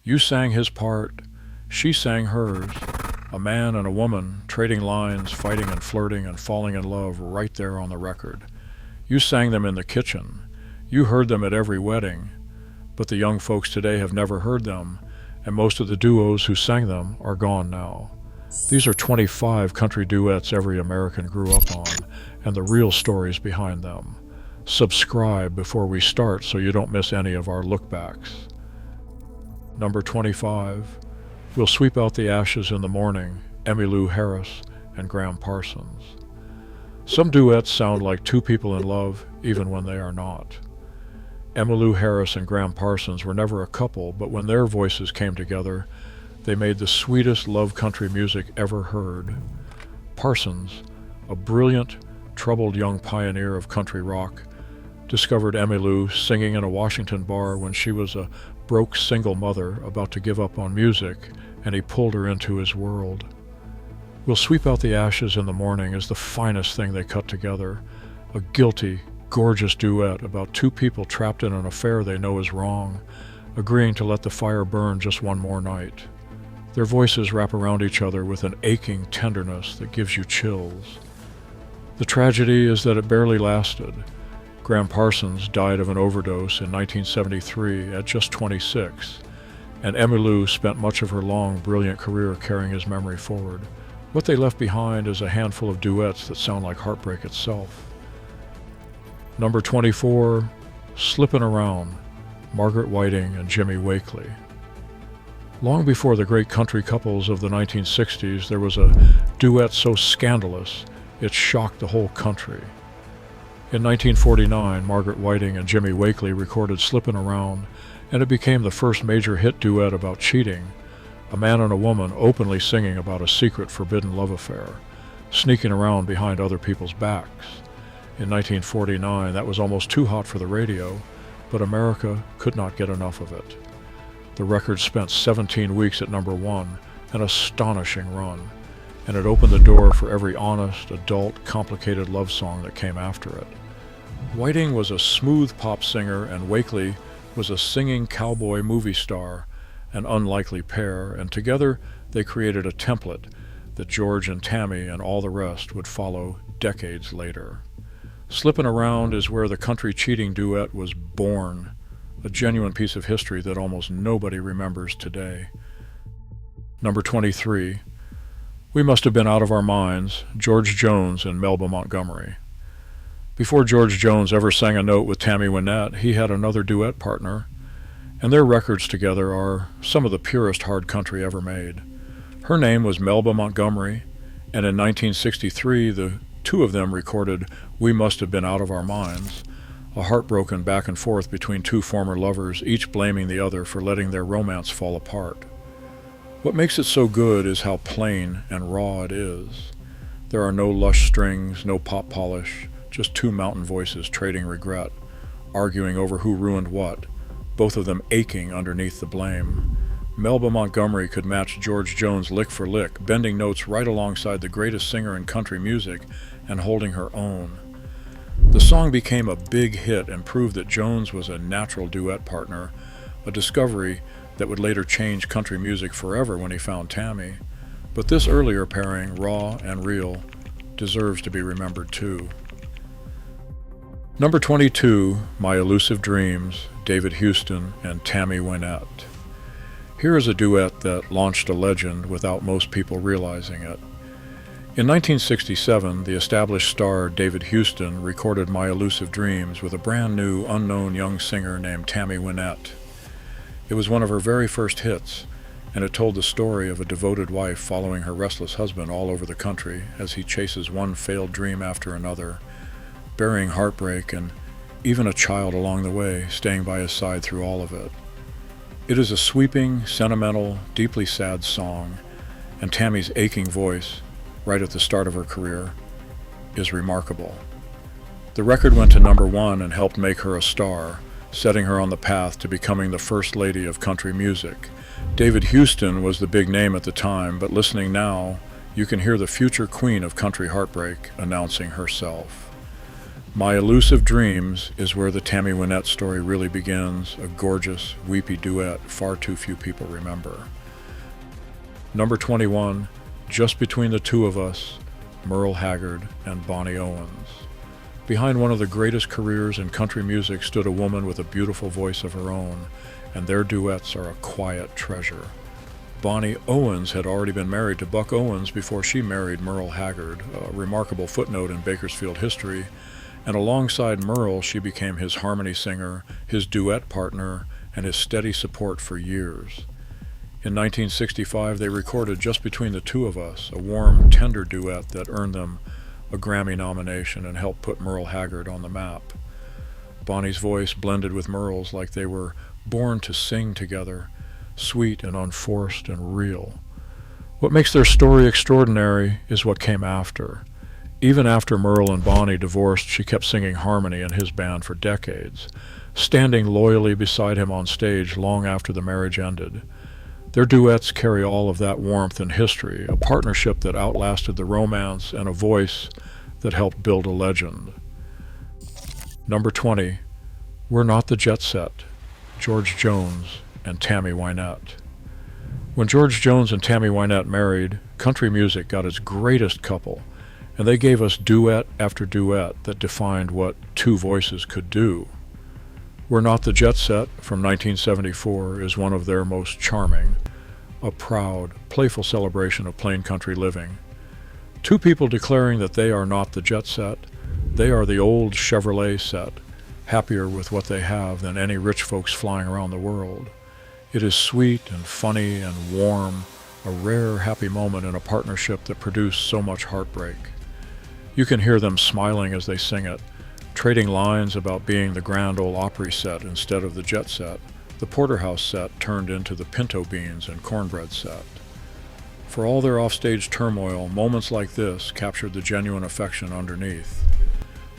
You sang his part, she sang hers, a man and a woman trading lines, fighting and flirting and falling in love right there on the record. You sang them in the kitchen. You heard them at every wedding. But the young folks today have never heard them, and most of the duos who sang them are gone now. These are 25 country duets every American grew up on, and the real stories behind them. Subscribe before we start so you don't miss any of our lookbacks. Number 25. We'll Sweep Out the Ashes in the Morning, Emmylou Harris and Graham Parsons. Some duets sound like two people in love, even when they are not. Emmylou Harris and Graham Parsons were never a couple, but when their voices came together, they made the sweetest love country music ever heard. Parsons, a brilliant, troubled young pioneer of country rock, discovered Emmylou singing in a Washington bar when she was a broke single mother about to give up on music, and he pulled her into his world. We'll Sweep Out the Ashes in the Morning is the finest thing they cut together, a guilty, gorgeous duet about two people trapped in an affair they know is wrong, agreeing to let the fire burn just one more night. Their voices wrap around each other with an aching tenderness that gives you chills. The tragedy is that it barely lasted. Graham Parsons died of an overdose in 1973 at just 26, and Emmylou spent much of her long, brilliant career carrying his memory forward. What they left behind is a handful of duets that sound like heartbreak itself. Number 24, Slippin' Around, Margaret Whiting and Jimmy Wakeley. Long before the great country couples of the 1960s, there was a duet so scandalous it shocked the whole country. In 1949, Margaret Whiting and Jimmy Wakeley recorded Slippin' Around, and it became the first major hit duet about cheating, a man and a woman openly singing about a secret forbidden love affair, sneaking around behind other people's backs. In 1949, that was almost too hot for the radio, but America could not get enough of it. The record spent 17 weeks at number one, an astonishing run, and it opened the door for every honest, adult, complicated love song that came after it. Whiting was a smooth pop singer, and Wakeley was a singing cowboy movie star, an unlikely pair, and together they created a template that George and Tammy and all the rest would follow decades later. Slippin' Around is where the country cheating duet was born, a genuine piece of history that almost nobody remembers today. Number 23. We Must Have Been Out of Our Minds, George Jones and Melba Montgomery. Before George Jones ever sang a note with Tammy Wynette, he had another duet partner, and their records together are some of the purest hard country ever made. Her name was Melba Montgomery, and in 1963 the two of them recorded We Must Have Been Out of Our Minds, a heartbroken back and forth between two former lovers, each blaming the other for letting their romance fall apart. What makes it so good is how plain and raw it is. There are no lush strings, no pop polish, just two mountain voices trading regret, arguing over who ruined what, both of them aching underneath the blame. Melba Montgomery could match George Jones lick for lick, bending notes right alongside the greatest singer in country music and holding her own. The song became a big hit and proved that Jones was a natural duet partner, a discovery that would later change country music forever when he found Tammy. But this earlier pairing, raw and real, deserves to be remembered too. Number 22, My Elusive Dreams, David Houston and Tammy Wynette. Here is a duet that launched a legend without most people realizing it. In 1967, the established star David Houston recorded My Elusive Dreams with a brand new, unknown young singer named Tammy Wynette. It was one of her very first hits, and it told the story of a devoted wife following her restless husband all over the country as he chases one failed dream after another, bearing heartbreak and even a child along the way, staying by his side through all of it. It is a sweeping, sentimental, deeply sad song, and Tammy's aching voice, right at the start of her career, is remarkable. The record went to number one and helped make her a star, setting her on the path to becoming the first lady of country music. David Houston was the big name at the time, but listening now, you can hear the future queen of country heartbreak announcing herself. My Elusive Dreams is where the Tammy Wynette story really begins, a gorgeous, weepy duet far too few people remember. Number 21, Just Between the Two of Us, Merle Haggard and Bonnie Owens. Behind one of the greatest careers in country music stood a woman with a beautiful voice of her own, and their duets are a quiet treasure. Bonnie Owens had already been married to Buck Owens before she married Merle Haggard, a remarkable footnote in Bakersfield history, and alongside Merle she became his harmony singer, his duet partner, and his steady support for years. In 1965 they recorded Just Between the Two of Us, a warm, tender duet that earned them a Grammy nomination and helped put Merle Haggard on the map. Bonnie's voice blended with Merle's like they were born to sing together, sweet and unforced and real. What makes their story extraordinary is what came after. Even after Merle and Bonnie divorced, she kept singing harmony in his band for decades, standing loyally beside him on stage long after the marriage ended. Their duets carry all of that warmth and history, a partnership that outlasted the romance and a voice that helped build a legend. Number 20, We're Not the Jet Set, George Jones and Tammy Wynette. When George Jones and Tammy Wynette married, country music got its greatest couple, and they gave us duet after duet that defined what two voices could do. We're Not the Jet Set from 1974 is one of their most charming, a proud, playful celebration of plain country living. Two people declaring that they are not the jet set, they are the old Chevrolet set, happier with what they have than any rich folks flying around the world. It is sweet and funny and warm, a rare happy moment in a partnership that produced so much heartbreak. You can hear them smiling as they sing it, trading lines about being the Grand Ole Opry set instead of the jet set, the porterhouse set turned into the pinto beans and cornbread set. For all their offstage turmoil, moments like this captured the genuine affection underneath.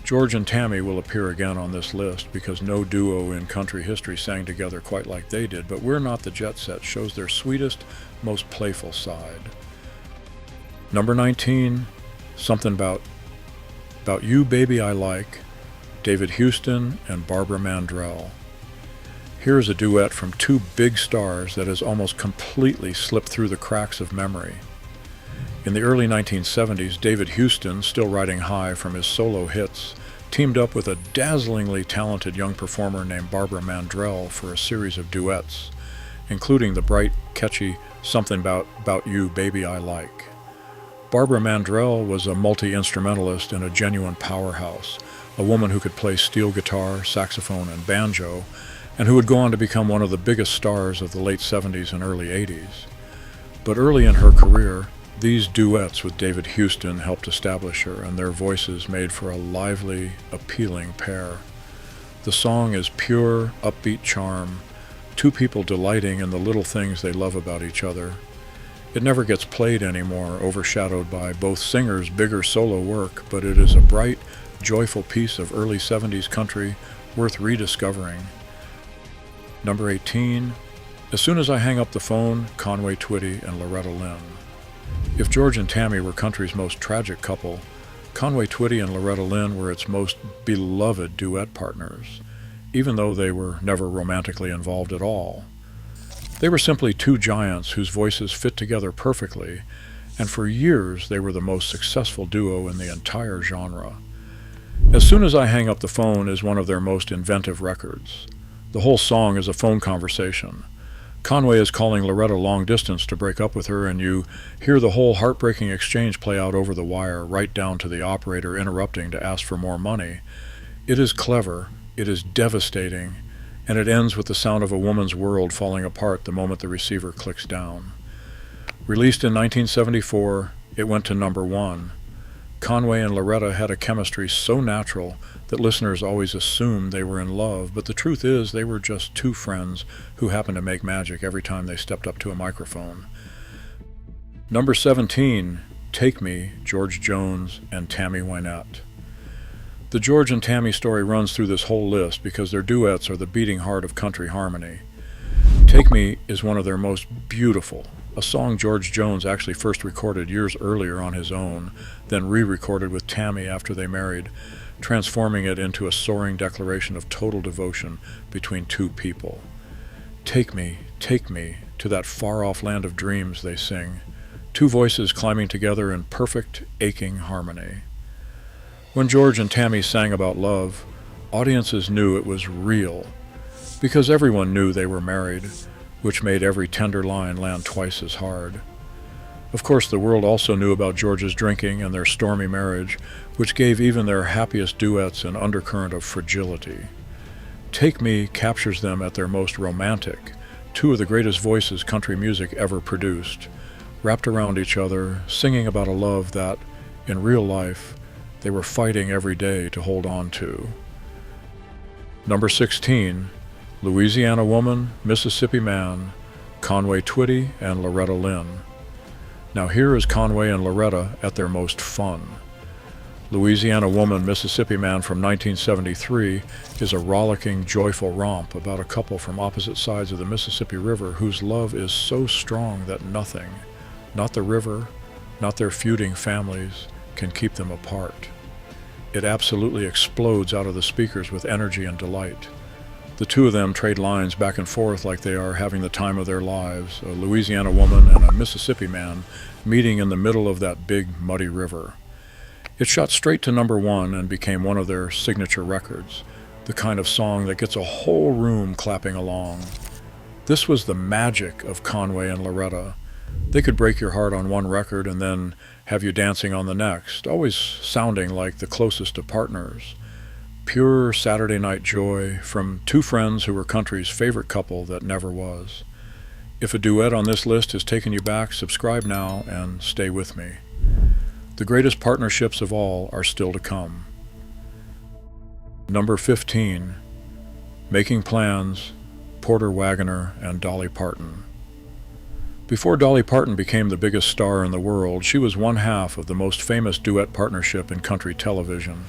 George and Tammy will appear again on this list because no duo in country history sang together quite like they did, but We're Not the Jet Set shows their sweetest, most playful side. Number 19, Something About You Baby I Like, David Houston and Barbara Mandrell. Here's a duet from two big stars that has almost completely slipped through the cracks of memory. In the early 1970s, David Houston, still riding high from his solo hits, teamed up with a dazzlingly talented young performer named Barbara Mandrell for a series of duets, including the bright, catchy Something About You Baby I Like. Barbara Mandrell was a multi-instrumentalist and a genuine powerhouse, a woman who could play steel guitar, saxophone, and banjo, and who would go on to become one of the biggest stars of the late 70s and early 80s. But early in her career, these duets with David Houston helped establish her, and their voices made for a lively, appealing pair. The song is pure, upbeat charm, two people delighting in the little things they love about each other. It never gets played anymore, overshadowed by both singers' bigger solo work, but it is a bright, joyful piece of early 70s country worth rediscovering. Number 18, As Soon as I Hang Up the Phone, Conway Twitty and Loretta Lynn. If George and Tammy were country's most tragic couple, Conway Twitty and Loretta Lynn were its most beloved duet partners, even though they were never romantically involved at all. They were simply two giants whose voices fit together perfectly, and for years they were the most successful duo in the entire genre. As Soon as I Hang Up the Phone is one of their most inventive records. The whole song is a phone conversation. Conway is calling Loretta long distance to break up with her, and you hear the whole heartbreaking exchange play out over the wire, right down to the operator interrupting to ask for more money. It is clever, it is devastating, and it ends with the sound of a woman's world falling apart the moment the receiver clicks down. Released in 1974, it went to number 1. Conway and Loretta had a chemistry so natural that listeners always assumed they were in love, but the truth is they were just two friends who happened to make magic every time they stepped up to a microphone. Number 17, Take Me, George Jones and Tammy Wynette. The George and Tammy story runs through this whole list because their duets are the beating heart of country harmony. Take Me is one of their most beautiful, a song George Jones actually first recorded years earlier on his own, then re-recorded with Tammy after they married, transforming it into a soaring declaration of total devotion between two people. Take me to that far-off land of dreams, they sing, two voices climbing together in perfect, aching harmony. When George and Tammy sang about love, audiences knew it was real, because everyone knew they were married, which made every tender line land twice as hard. Of course, the world also knew about George's drinking and their stormy marriage, which gave even their happiest duets an undercurrent of fragility. Take Me captures them at their most romantic, two of the greatest voices country music ever produced, wrapped around each other, singing about a love that, in real life, they were fighting every day to hold on to. Number 16, Louisiana Woman, Mississippi Man, Conway Twitty and Loretta Lynn. Now here is Conway and Loretta at their most fun. Louisiana Woman, Mississippi Man from 1973 is a rollicking, joyful romp about a couple from opposite sides of the Mississippi River whose love is so strong that nothing, not the river, not their feuding families, can keep them apart. It absolutely explodes out of the speakers with energy and delight. The two of them trade lines back and forth like they are having the time of their lives, a Louisiana woman and a Mississippi man meeting in the middle of that big, muddy river. It shot straight to number 1 and became one of their signature records, the kind of song that gets a whole room clapping along. This was the magic of Conway and Loretta. They could break your heart on one record and then have you dancing on the next, always sounding like the closest of partners. Pure Saturday night joy from two friends who were country's favorite couple that never was. If a duet on this list has taken you back, subscribe now and stay with me. The greatest partnerships of all are still to come. Number 15, Making Plans, Porter Wagoner and Dolly Parton. Before Dolly Parton became the biggest star in the world, she was one half of the most famous duet partnership in country television.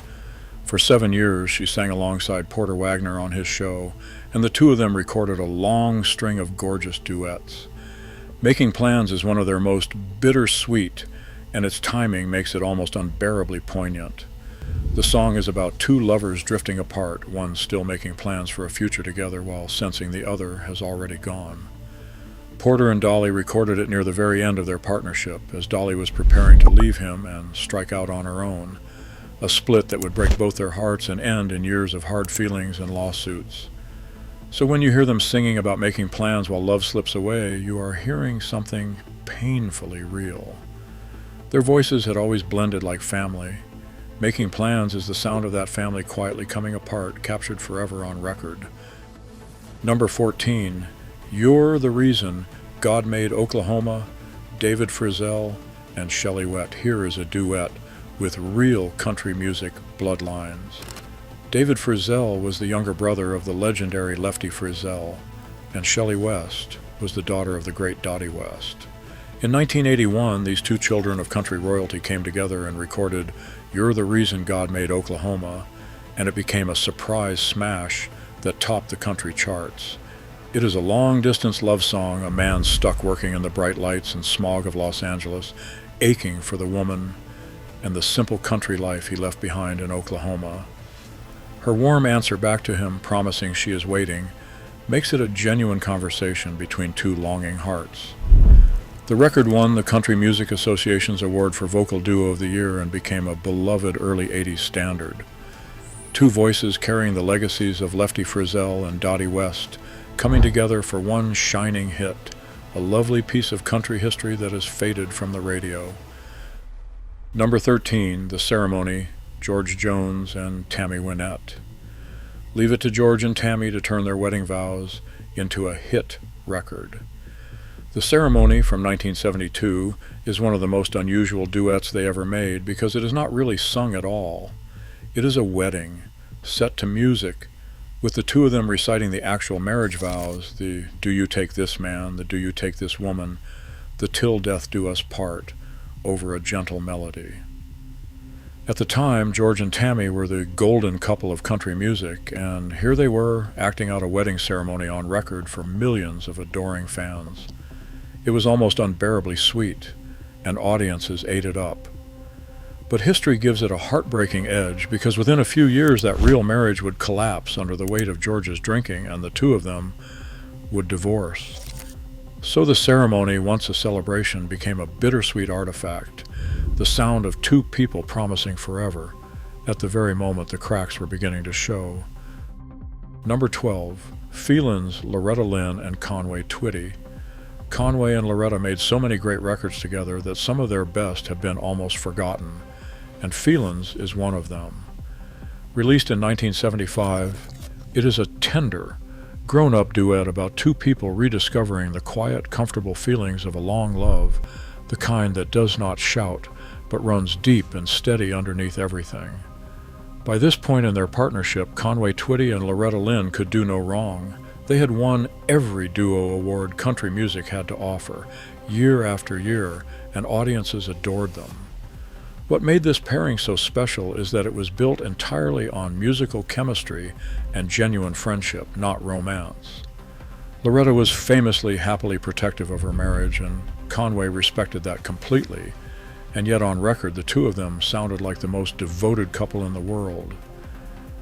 For 7 years, she sang alongside Porter Wagoner on his show, and the two of them recorded a long string of gorgeous duets. Making Plans is one of their most bittersweet, and its timing makes it almost unbearably poignant. The song is about two lovers drifting apart, one still making plans for a future together while sensing the other has already gone. Porter and Dolly recorded it near the very end of their partnership, as Dolly was preparing to leave him and strike out on her own. A split that would break both their hearts and end in years of hard feelings and lawsuits. So when you hear them singing about making plans while love slips away, you are hearing something painfully real. Their voices had always blended like family. Making Plans is the sound of that family quietly coming apart, captured forever on record. Number 14, You're the Reason God Made Oklahoma, David Frizzell and Shelley Wett. Here is a duet with real country music bloodlines. David Frizzell was the younger brother of the legendary Lefty Frizzell, and Shelley West was the daughter of the great Dottie West. In 1981, these two children of country royalty came together and recorded You're the Reason God Made Oklahoma, and it became a surprise smash that topped the country charts. It is a long-distance love song, a man stuck working in the bright lights and smog of Los Angeles, aching for the woman and the simple country life he left behind in Oklahoma. Her warm answer back to him, promising she is waiting, makes it a genuine conversation between two longing hearts. The record won the Country Music Association's award for Vocal Duo of the Year and became a beloved early 80s standard. Two voices carrying the legacies of Lefty Frizzell and Dottie West, coming together for one shining hit, a lovely piece of country history that has faded from the radio. Number 13, The Ceremony, George Jones and Tammy Wynette. Leave it to George and Tammy to turn their wedding vows into a hit record. The Ceremony from 1972 is one of the most unusual duets they ever made because it is not really sung at all. It is a wedding, set to music, with the two of them reciting the actual marriage vows, the "Do you take this man," the "Do you take this woman," the "Till death do us part," over a gentle melody. At the time, George and Tammy were the golden couple of country music, and here they were acting out a wedding ceremony on record for millions of adoring fans. It was almost unbearably sweet, and audiences ate it up. But history gives it a heartbreaking edge because within a few years that real marriage would collapse under the weight of George's drinking and the two of them would divorce. So the ceremony, once a celebration, became a bittersweet artifact, the sound of two people promising forever, at the very moment the cracks were beginning to show. Number 12, Feelins, Loretta Lynn, and Conway Twitty. Conway and Loretta made so many great records together that some of their best have been almost forgotten, and Feelins is one of them. Released in 1975, it is a tender, grown-up duet about two people rediscovering the quiet, comfortable feelings of a long love, the kind that does not shout, but runs deep and steady underneath everything. By this point in their partnership, Conway Twitty and Loretta Lynn could do no wrong. They had won every duo award country music had to offer, year after year, and audiences adored them. What made this pairing so special is that it was built entirely on musical chemistry and genuine friendship, not romance. Loretta was famously happily protective of her marriage, and Conway respected that completely, and yet on record the two of them sounded like the most devoted couple in the world.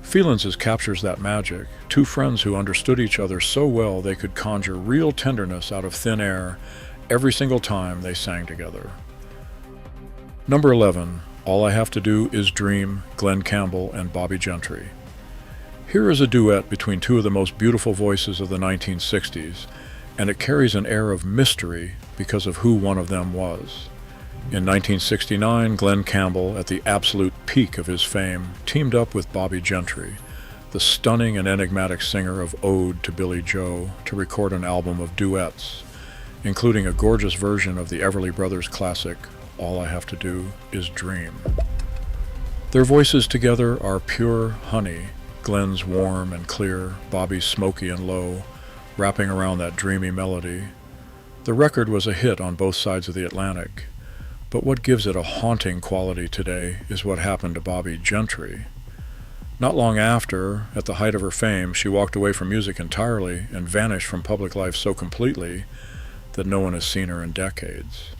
Feelins captures that magic, two friends who understood each other so well they could conjure real tenderness out of thin air every single time they sang together. Number 11, All I Have to Do Is Dream, Glen Campbell and Bobby Gentry. Here is a duet between two of the most beautiful voices of the 1960s, and it carries an air of mystery because of who one of them was. In 1969, Glen Campbell, at the absolute peak of his fame, teamed up with Bobby Gentry, the stunning and enigmatic singer of Ode to Billy Joe, to record an album of duets, including a gorgeous version of the Everly Brothers classic, All I Have to Do Is Dream. Their voices together are pure honey, Glen's warm and clear, Bobby's smoky and low, wrapping around that dreamy melody. The record was a hit on both sides of the Atlantic. But what gives it a haunting quality today is what happened to Bobby Gentry. Not long after, at the height of her fame, she walked away from music entirely and vanished from public life so completely that no one has seen her in decades.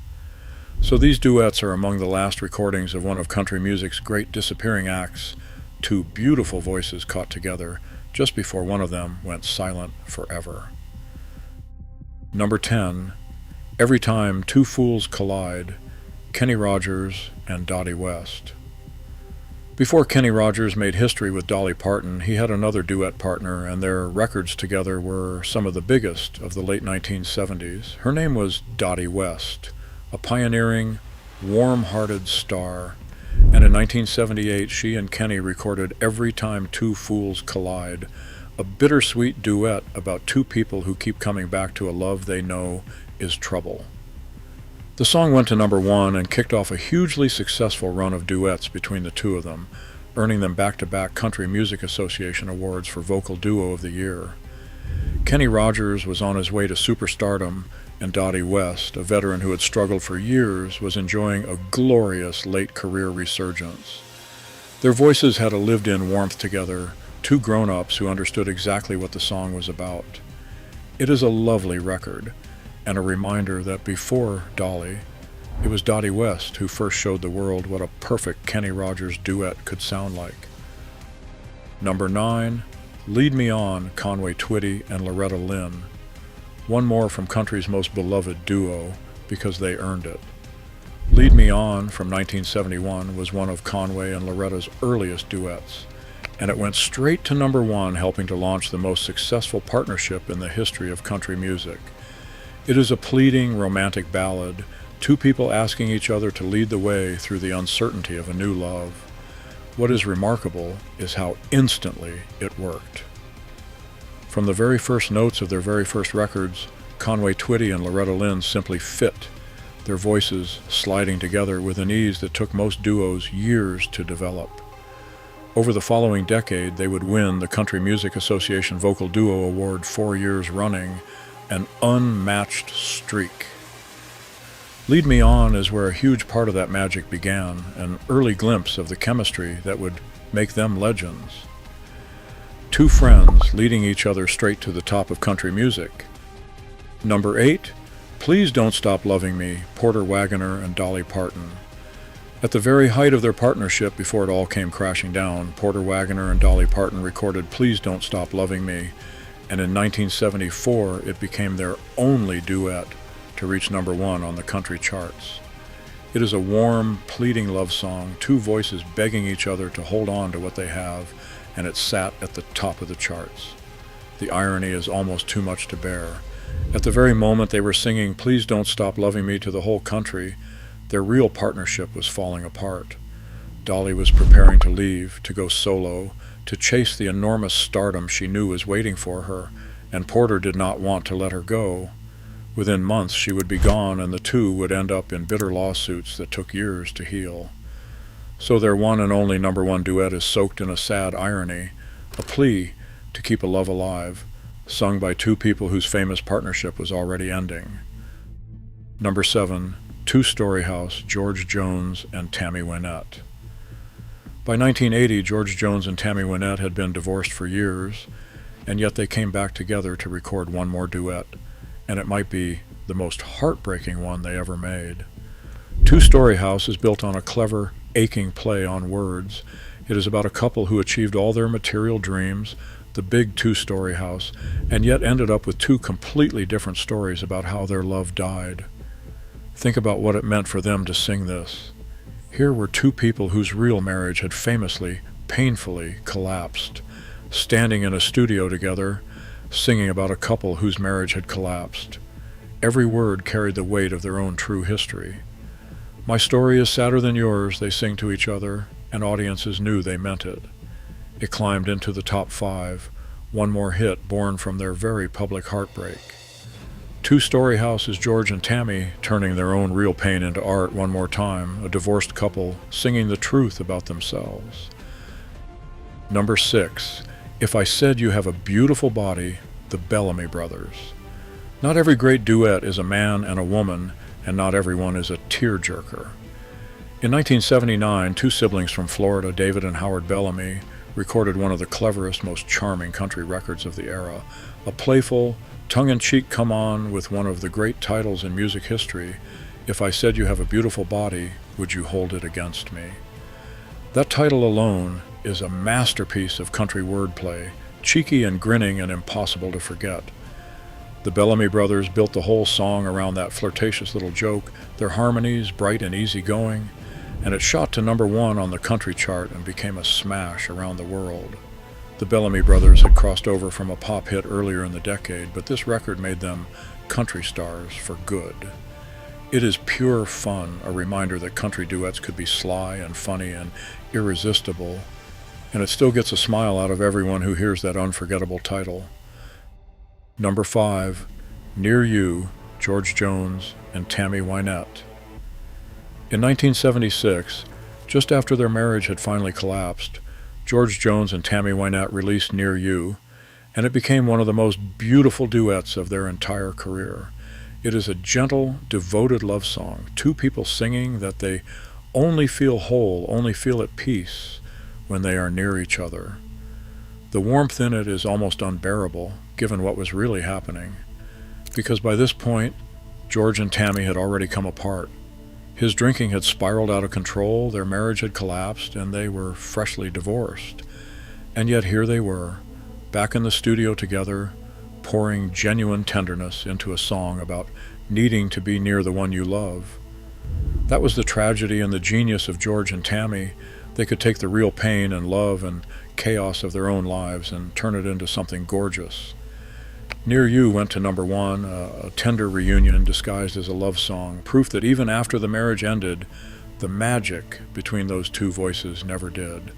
So these duets are among the last recordings of one of country music's great disappearing acts, two beautiful voices caught together just before one of them went silent forever. Number 10, Every Time Two Fools Collide, Kenny Rogers and Dottie West. Before Kenny Rogers made history with Dolly Parton, he had another duet partner, and their records together were some of the biggest of the late 1970s. Her name was Dottie West, a pioneering, warm-hearted star, and in 1978 she and Kenny recorded Every Time Two Fools Collide, a bittersweet duet about two people who keep coming back to a love they know is trouble. The song went to number 1 and kicked off a hugely successful run of duets between the two of them, earning them back-to-back Country Music Association awards for Vocal Duo of the Year. Kenny Rogers was on his way to superstardom, and Dottie West, a veteran who had struggled for years, was enjoying a glorious late career resurgence. Their voices had a lived-in warmth together, two grown-ups who understood exactly what the song was about. It is a lovely record, and a reminder that before Dolly, it was Dottie West who first showed the world what a perfect Kenny Rogers duet could sound like. Number 9, Lead Me On, Conway Twitty and Loretta Lynn. One more from country's most beloved duo, because they earned it. Lead Me On from 1971 was one of Conway and Loretta's earliest duets, and it went straight to number 1, helping to launch the most successful partnership in the history of country music. It is a pleading, romantic ballad, two people asking each other to lead the way through the uncertainty of a new love. What is remarkable is how instantly it worked. From the very first notes of their very first records, Conway Twitty and Loretta Lynn simply fit, their voices sliding together with an ease that took most duos years to develop. Over the following decade, they would win the Country Music Association Vocal Duo Award 4 years running, an unmatched streak. Lead Me On is where a huge part of that magic began, an early glimpse of the chemistry that would make them legends. Two friends leading each other straight to the top of country music. Number 8, Please Don't Stop Loving Me, Porter Wagoner and Dolly Parton. At the very height of their partnership, before it all came crashing down, Porter Wagoner and Dolly Parton recorded Please Don't Stop Loving Me, and in 1974 it became their only duet to reach #1 on the country charts. It is a warm, pleading love song, two voices begging each other to hold on to what they have, and it sat at the top of the charts. The irony is almost too much to bear. At the very moment they were singing Please Don't Stop Loving Me to the whole country, their real partnership was falling apart. Dolly was preparing to leave, to go solo, to chase the enormous stardom she knew was waiting for her, and Porter did not want to let her go. Within months she would be gone, and the two would end up in bitter lawsuits that took years to heal. So their one and only #1 duet is soaked in a sad irony, a plea to keep a love alive, sung by two people whose famous partnership was already ending. #7, Two-Story House, George Jones and Tammy Wynette. By 1980, George Jones and Tammy Wynette had been divorced for years, and yet they came back together to record one more duet, and it might be the most heartbreaking one they ever made. Two-Story House is built on a clever, aching play on words. It is about a couple who achieved all their material dreams, the big two-story house, and yet ended up with two completely different stories about how their love died. Think about what it meant for them to sing this. Here were two people whose real marriage had famously, painfully collapsed, standing in a studio together, singing about a couple whose marriage had collapsed. Every word carried the weight of their own true history. My story is sadder than yours, they sing to each other, and audiences knew they meant it. It climbed into the top 5, one more hit born from their very public heartbreak. Two-Story House is George and Tammy turning their own real pain into art one more time, a divorced couple singing the truth about themselves. #6, If I Said You Have a Beautiful Body, the Bellamy Brothers. Not every great duet is a man and a woman, and not everyone is a tearjerker. In 1979, two siblings from Florida, David and Howard Bellamy, recorded one of the cleverest, most charming country records of the era, a playful, tongue-in-cheek come-on with one of the great titles in music history, If I Said You Have a Beautiful Body, Would You Hold It Against Me? That title alone is a masterpiece of country wordplay, cheeky and grinning and impossible to forget. The Bellamy Brothers built the whole song around that flirtatious little joke, their harmonies bright and easygoing, and it shot to #1 on the country chart and became a smash around the world. The Bellamy Brothers had crossed over from a pop hit earlier in the decade, but this record made them country stars for good. It is pure fun, a reminder that country duets could be sly and funny and irresistible, and it still gets a smile out of everyone who hears that unforgettable title. #5, Near You, George Jones and Tammy Wynette. In 1976, just after their marriage had finally collapsed, George Jones and Tammy Wynette released Near You, and it became one of the most beautiful duets of their entire career. It is a gentle, devoted love song, two people singing that they only feel whole, only feel at peace when they are near each other. The warmth in it is almost unbearable, given what was really happening, because by this point, George and Tammy had already come apart. His drinking had spiraled out of control, their marriage had collapsed, and they were freshly divorced. And yet here they were, back in the studio together, pouring genuine tenderness into a song about needing to be near the one you love. That was the tragedy and the genius of George and Tammy. They could take the real pain and love and chaos of their own lives and turn it into something gorgeous. Near You went to #1, a tender reunion disguised as a love song, proof that even after the marriage ended, the magic between those two voices never did.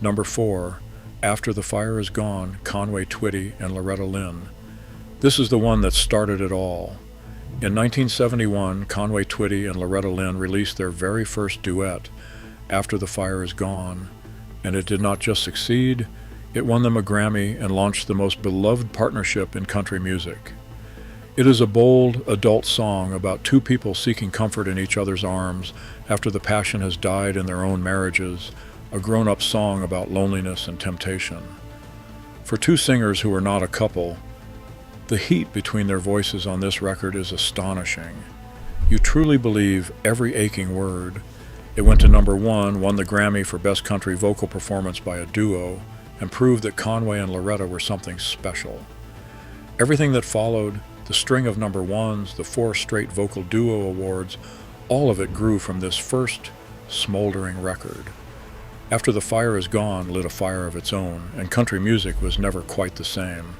#4, After the Fire Is Gone, Conway Twitty and Loretta Lynn. This is the one that started it all. In 1971, Conway Twitty and Loretta Lynn released their very first duet, After the Fire Is Gone, and it did not just succeed, it won them a Grammy and launched the most beloved partnership in country music. It is a bold, adult song about two people seeking comfort in each other's arms after the passion has died in their own marriages, a grown-up song about loneliness and temptation. For two singers who are not a couple, the heat between their voices on this record is astonishing. You truly believe every aching word, It went to #1, won the Grammy for Best Country Vocal Performance by a Duo, and proved that Conway and Loretta were something special. Everything that followed, the string of #1s, the 4 straight Vocal Duo Awards, all of it grew from this first smoldering record. After the Fire Is Gone lit a fire of its own, and country music was never quite the same.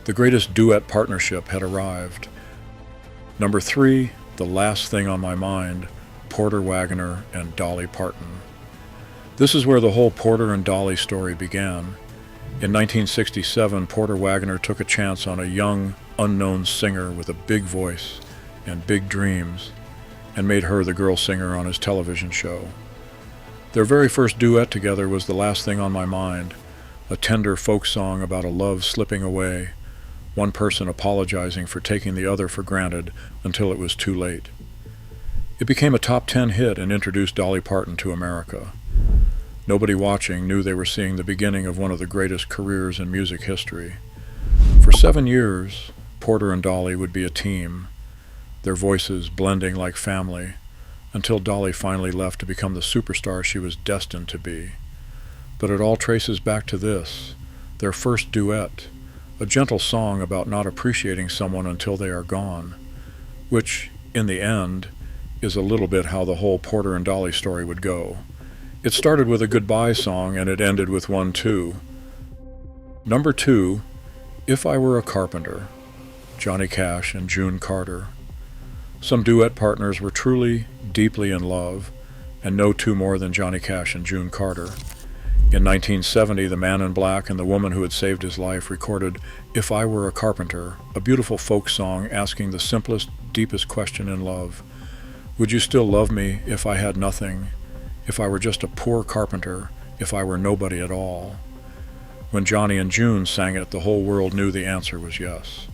The greatest duet partnership had arrived. #3, The Last Thing on My Mind, Porter Wagoner and Dolly Parton. This is where the whole Porter and Dolly story began. In 1967, Porter Wagoner took a chance on a young, unknown singer with a big voice and big dreams, and made her the girl singer on his television show. Their very first duet together was The Last Thing on My Mind, a tender folk song about a love slipping away, one person apologizing for taking the other for granted until it was too late. It became a top 10 hit and introduced Dolly Parton to America. Nobody watching knew they were seeing the beginning of one of the greatest careers in music history. For 7 years, Porter and Dolly would be a team, their voices blending like family, until Dolly finally left to become the superstar she was destined to be. But it all traces back to this, their first duet, a gentle song about not appreciating someone until they are gone, which, in the end, is a little bit how the whole Porter and Dolly story would go. It started with a goodbye song and it ended with one too. #2, If I Were a Carpenter, Johnny Cash and June Carter. Some duet partners were truly, deeply in love, and no two more than Johnny Cash and June Carter. In 1970, the man in black and the woman who had saved his life recorded If I Were a Carpenter, a beautiful folk song asking the simplest, deepest question in love. Would you still love me if I had nothing, if I were just a poor carpenter, if I were nobody at all? When Johnny and June sang it, the whole world knew the answer was yes.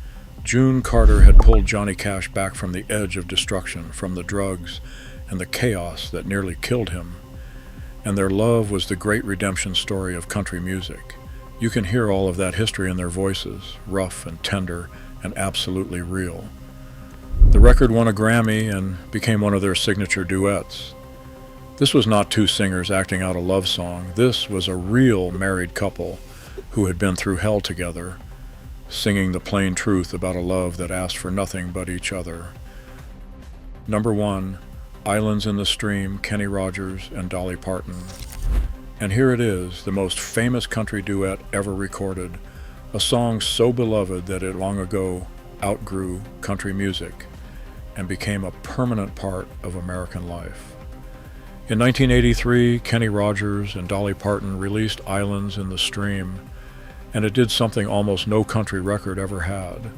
June Carter had pulled Johnny Cash back from the edge of destruction, from the drugs and the chaos that nearly killed him. And their love was the great redemption story of country music. You can hear all of that history in their voices, rough and tender and absolutely real. The record won a Grammy and became one of their signature duets. This was not two singers acting out a love song. This was a real married couple who had been through hell together, singing the plain truth about a love that asked for nothing but each other. #1, Islands in the Stream, Kenny Rogers and Dolly Parton. And here it is, the most famous country duet ever recorded, a song so beloved that it long ago outgrew country music and became a permanent part of American life. In 1983, Kenny Rogers and Dolly Parton released Islands in the Stream, and it did something almost no country record ever had.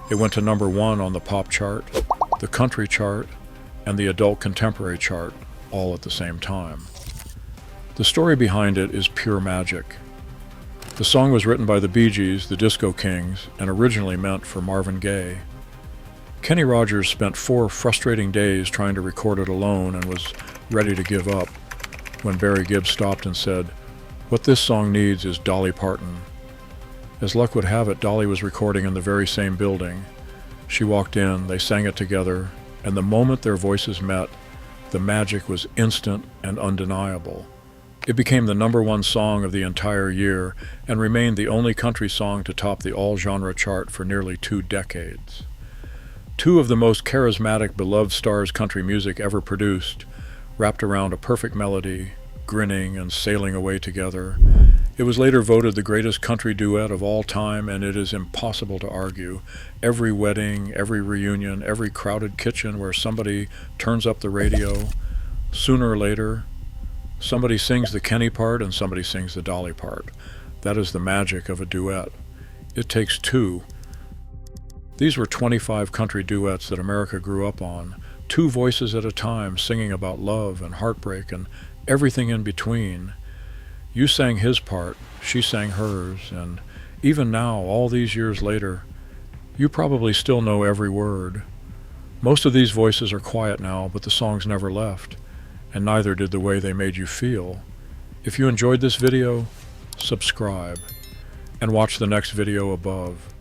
It went to #1 on the pop chart, the country chart, and the adult contemporary chart, all at the same time. The story behind it is pure magic. The song was written by the Bee Gees, the Disco Kings, and originally meant for Marvin Gaye. Kenny Rogers spent 4 frustrating days trying to record it alone and was ready to give up when Barry Gibb stopped and said, "What this song needs is Dolly Parton." As luck would have it, Dolly was recording in the very same building. She walked in, they sang it together, and the moment their voices met, the magic was instant and undeniable. It became the #1 song of the entire year and remained the only country song to top the all-genre chart for nearly 2 decades. 2 of the most charismatic, beloved stars country music ever produced, wrapped around a perfect melody, grinning and sailing away together. It was later voted the greatest country duet of all time, and it is impossible to argue. Every wedding, every reunion, every crowded kitchen where somebody turns up the radio, sooner or later, somebody sings the Kenny part and somebody sings the Dolly part. That is the magic of a duet. It takes 2. These were 25 country duets that America grew up on, 2 voices at a time singing about love and heartbreak and everything in between. You sang his part, she sang hers, and even now, all these years later, you probably still know every word. Most of these voices are quiet now, but the songs never left, and neither did the way they made you feel. If you enjoyed this video, subscribe, and watch the next video above.